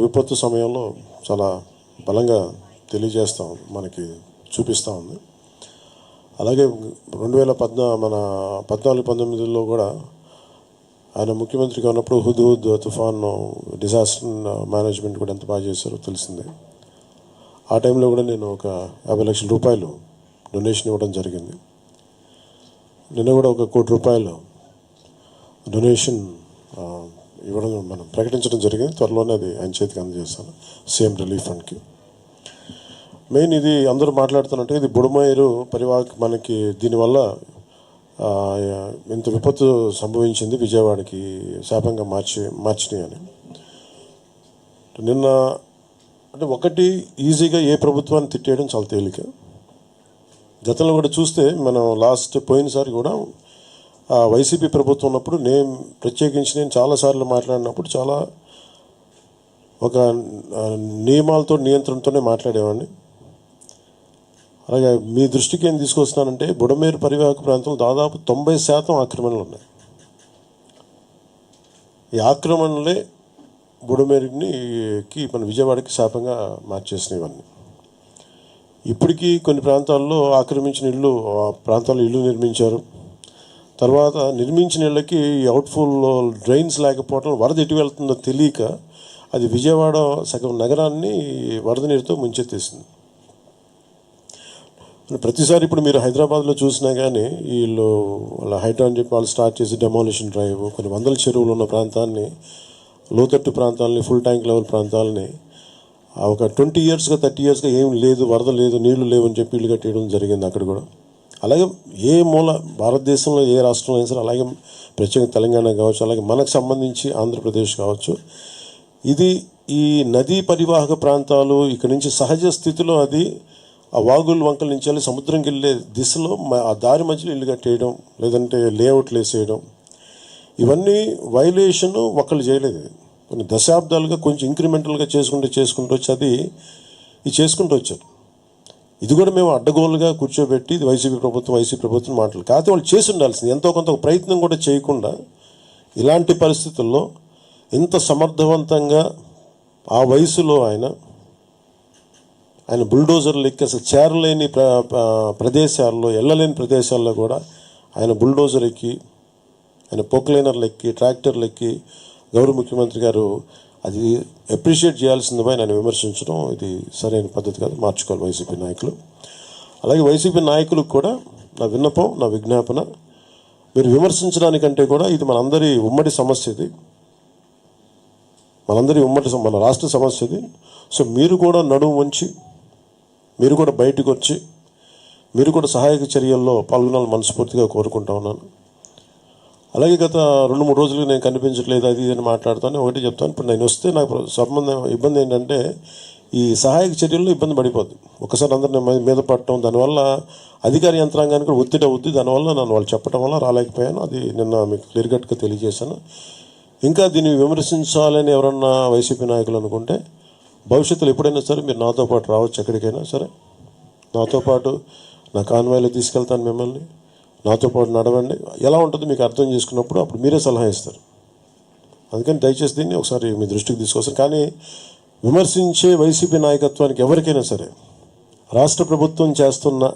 విపత్తు సమయంలో చాలా బలంగా తెలియజేస్తాం, మనకి చూపిస్తూ ఉంది. అలాగే 2014-19లో కూడా ఆయన ముఖ్యమంత్రిగా ఉన్నప్పుడు హుద్హుద్ తుఫాన్ డిజాస్టర్ మేనేజ్మెంట్ కూడా ఎంత బాగా చేశారో తెలిసిందే. ఆ టైంలో కూడా నేను ఒక 50 లక్షల రూపాయలు డొనేషన్ ఇవ్వడం జరిగింది. నిన్న కూడా ఒక 1 కోటి రూపాయలు డొనేషన్ ఇవ్వడం మనం ప్రకటించడం జరిగింది. త్వరలోనే అది ఆయన చేతికి అందజేస్తాను, సీఎం రిలీఫ్ ఫండ్కి. మెయిన్ ఇది అందరూ మాట్లాడుతున్నట్టు ఇది బుడమేరు పరివాహక మనకి దీనివల్ల ఇంత విపత్తు సంభవించింది, విజయవాడకి శాపంగా మార్చినాయి అని. నిన్న అంటే ఒకటి ఈజీగా ఏ ప్రభుత్వాన్ని తిట్టేయడం చాలా తేలిక. గతంలో కూడా చూస్తే మనం పోయినసారి కూడా వైసీపీ ప్రభుత్వం ఉన్నప్పుడు నేను చాలాసార్లు మాట్లాడినప్పుడు చాలా ఒక నియమాలతో నియంత్రణతోనే మాట్లాడేవాడిని. అలాగే మీ దృష్టికి ఏం తీసుకొస్తున్నానంటే బుడమేరు పరివాహక ప్రాంతంలో దాదాపు 90% ఆక్రమణలు ఉన్నాయి. ఈ ఆక్రమణలే బుడమేరుకి మన విజయవాడకి శాపంగా మార్చేసినవన్నీ. ఇప్పటికీ కొన్ని ప్రాంతాల్లో ఆక్రమించిన ప్రాంతాల్లో ఇల్లు నిర్మించారు. తర్వాత నిర్మించిన ఇళ్ళకి అవుట్ఫుల్ డ్రైన్స్ లేకపోవడం, వరద ఎటు వెళ్తుందో తెలియక అది విజయవాడ సగం నగరాన్ని వరద నీరుతో ముంచెత్తేసింది. ప్రతిసారి ఇప్పుడు మీరు హైదరాబాద్లో చూసినా కానీ వీళ్ళు వాళ్ళ హైట్ అని చెప్పి వాళ్ళు స్టార్ట్ చేసి డెమాలిషన్ డ్రైవ్, కొన్ని వందల చెరువులు ఉన్న ప్రాంతాన్ని, లోతట్టు ప్రాంతాలని, ఫుల్ ట్యాంక్ లెవెల్ ప్రాంతాలని ఒక 20 yearsగా 30 yearsగా ఏం లేదు, వరద లేదు, నీళ్లు లేవు అని చెప్పి ఇల్లు కట్టేయడం జరిగింది అక్కడ కూడా. అలాగే ఏ మూల భారతదేశంలో ఏ రాష్ట్రంలో అయినా సరే, అలాగే ప్రత్యేకంగా తెలంగాణ కావచ్చు, అలాగే మనకు సంబంధించి ఆంధ్రప్రదేశ్ కావచ్చు, ఇది ఈ నదీ పరివాహక ప్రాంతాలు ఇక్కడి నుంచి సహజ స్థితిలో అది ఆ వాగులు వంకల నుంచి వెళ్ళి సముద్రంకి వెళ్ళే దిశలో ఆ దారి మధ్యలో ఇల్లు కట్టేయడం, లేదంటే లేఅవుట్లు వేసేయడం, ఇవన్నీ వైలేషన్ ఒకళ్ళు చేయలేదు. కొన్ని దశాబ్దాలుగా కొంచెం ఇంక్రిమెంటల్గా చేసుకుంటూ వచ్చి ఇది చేసుకుంటూ వచ్చారు. ఇది కూడా మేము అడ్డగోలుగా కూర్చోబెట్టి ఇది వైసీపీ ప్రభుత్వం మాటలు కాకపోతే వాళ్ళు చేసి ఉండాల్సింది. ఎంతో కొంత ప్రయత్నం కూడా చేయకుండా ఇలాంటి పరిస్థితుల్లో ఇంత సమర్థవంతంగా ఆ వయసులో ఆయన బుల్డోజర్లు ఎక్కి అసలు చేరలేని ప్రదేశాల్లో, వెళ్ళలేని ప్రదేశాల్లో కూడా ఆయన బుల్డోజర్ ఎక్కి, ఆయన పొక్లైనర్లు ఎక్కి, ట్రాక్టర్లు ఎక్కి గౌరవ ముఖ్యమంత్రి గారు అది అప్రిషియేట్ చేయాల్సింది పోయి ఆయన విమర్శించడం ఇది సరైన పద్ధతి కాదు, మార్చుకోవాలి వైసీపీ నాయకులు. అలాగే వైసీపీ నాయకులకు కూడా నా విన్నపం, నా విజ్ఞాపన, మీరు విమర్శించడానికంటే కూడా ఇది మనందరి ఉమ్మడి సమస్య, ఇది మన రాష్ట్ర సమస్య ఇది. సో మీరు కూడా నడుము వంచి, మీరు కూడా బయటకు వచ్చి, మీరు కూడా సహాయక చర్యల్లో పాల్గొనాలని మనస్ఫూర్తిగా కోరుకుంటా ఉన్నాను. అలాగే గత 2-3 రోజులు నేను కనిపించట్లేదు అది అని మాట్లాడుతాను. ఒకటి చెప్తాను, ఇప్పుడు నేను వస్తే నాకు ఇబ్బంది ఏంటంటే ఈ సహాయక చర్యల్లో ఇబ్బంది పడిపోద్ది. ఒకసారి అందరిని మీద పడటం, దానివల్ల అధికార యంత్రాంగానికి కూడా ఒత్తిడి అవుద్ది. దానివల్ల నన్ను వాళ్ళు చెప్పడం వల్ల రాలేకపోయాను. అది నిన్న మీకు క్లియర్ కట్గా తెలియజేశాను. ఇంకా దీన్ని విమర్శించాలని ఎవరన్నా వైసీపీ నాయకులు అనుకుంటే భవిష్యత్తులో ఎప్పుడైనా సరే మీరు నాతో పాటు రావచ్చు, ఎక్కడికైనా సరే నాతో పాటు నా కాన్వాయ్లో తీసుకెళ్తాను మిమ్మల్ని, నాతో పాటు నడవండి. ఎలా ఉంటుందో మీకు అర్థం చేసుకున్నప్పుడు అప్పుడు మీరే సలహా ఇస్తారు. అందుకని దయచేసి దీన్ని ఒకసారి మీ దృష్టికి తీసుకొస్తాను. కానీ విమర్శించే వైసీపీ నాయకత్వానికి ఎవరికైనా సరే రాష్ట్ర ప్రభుత్వం చేస్తున్న